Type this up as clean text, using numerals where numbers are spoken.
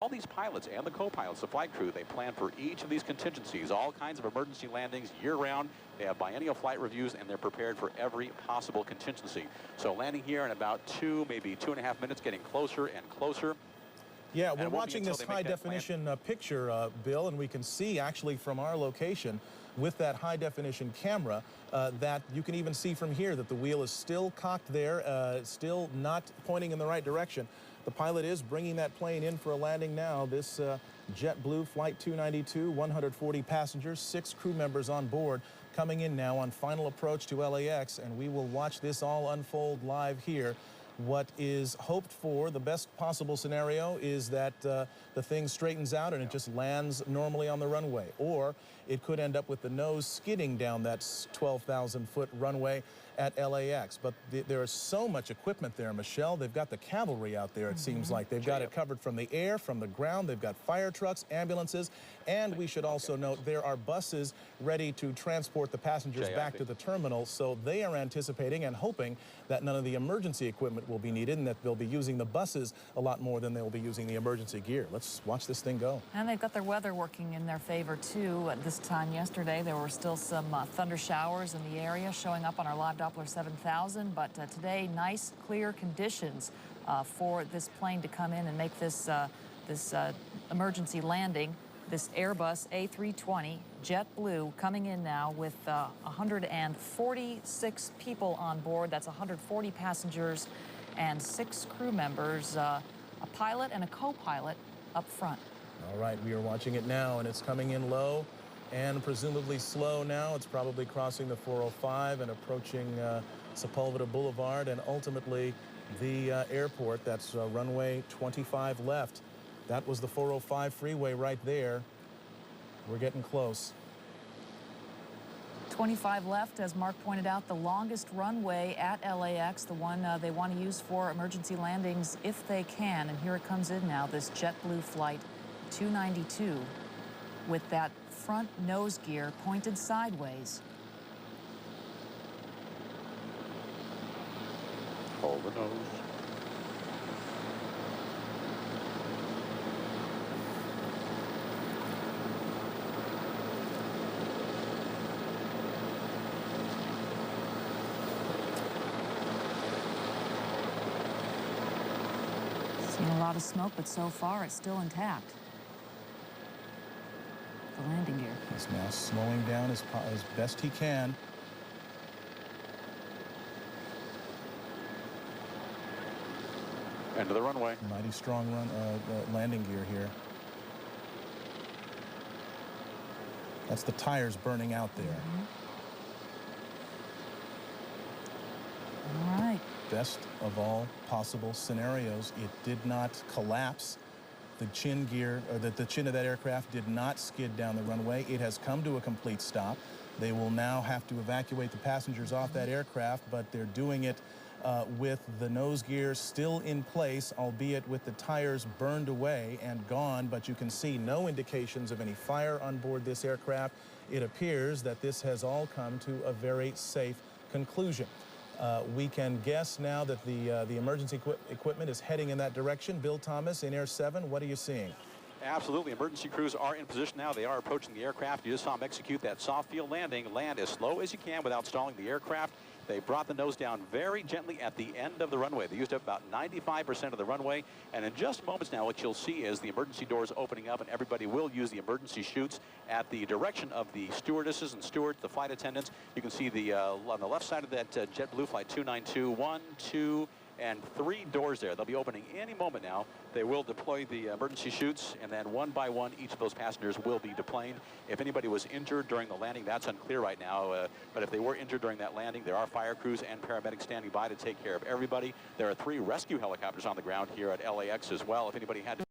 All these pilots and the co-pilots, the flight crew, they plan for each of these contingencies, all kinds of emergency landings year-round. They have biennial flight reviews, and they're prepared for every possible contingency. So landing here in about 2, maybe 2.5 minutes, getting closer and closer. Yeah, we're watching this high-definition picture, Bill, and we can see actually from our location with that high-definition camera that you can even see from here that the wheel is still cocked there, still not pointing in the right direction. The pilot is bringing that plane in for a landing now. This JetBlue Flight 292, 140 passengers, 6 crew members on board, coming in now on final approach to LAX, and we will watch this all unfold live here. What is hoped for, the best possible scenario, is that the thing straightens out and it just lands normally on the runway. Or it could end up with the nose skidding down that 12,000-foot runway at LAX. But there is so much equipment there, Michelle. They've got the cavalry out there, it seems like. They've got it covered from the air, from the ground. They've got fire trucks, ambulances, and we should also note there are buses ready to transport the passengers back to the terminal. So they are anticipating and hoping that none of the emergency equipment will be needed and that they'll be using the buses a lot more than they'll be using the emergency gear. Let's watch this thing go. And they've got their weather working in their favor, too. At this time yesterday, there were still some thunder showers in the area showing up on our live Doppler 7000, but today, nice, clear conditions for this plane to come in and make this, emergency landing. This Airbus A320 JetBlue coming in now with 146 people on board. That's 140 passengers and 6 crew members, a pilot and a co-pilot up front. All right, we are watching it now, and it's coming in low and presumably slow now. It's probably crossing the 405 and approaching Sepulveda Boulevard and ultimately the airport. That's runway 25 left. That was the 405 freeway right there. We're getting close. 25 left, as Mark pointed out, the longest runway at LAX, the one they want to use for emergency landings if they can. And here it comes in now, this JetBlue Flight 292 with that front nose gear pointed sideways. Hold the nose. Seen a lot of smoke, but so far it's still intact. The landing gear. He's now slowing down as best he can. End of the runway. Mighty strong landing gear here. That's the tires burning out there. All right. Best of all possible scenarios, it did not collapse. The chin gear, or the chin of that aircraft did not skid down the runway. It has come to a complete stop. They will now have to evacuate the passengers off that aircraft, but they're doing it with the nose gear still in place, albeit with the tires burned away and gone, but you can see no indications of any fire on board this aircraft. It appears that this has all come to a very safe conclusion. We can guess now that the emergency equipment is heading in that direction. Bill Thomas in Air 7, what are you seeing? Absolutely. Emergency crews are in position now. They are approaching the aircraft. You just saw them execute that soft field landing. Land as slow as you can without stalling the aircraft. They brought the nose down very gently at the end of the runway. They used up about 95% of the runway. And in just moments now, what you'll see is the emergency doors opening up, and everybody will use the emergency chutes at the direction of the stewardesses and stewards, the flight attendants. You can see the on the left side of that JetBlue Flight 292, 1, 2, and 3 doors there. They'll be opening any moment now. They will deploy the emergency chutes, and then one by one, each of those passengers will be deplaned. If anybody was injured during the landing, that's unclear right now. But if they were injured during that landing, there are fire crews and paramedics standing by to take care of everybody. There are 3 rescue helicopters on the ground here at LAX as well. If anybody had to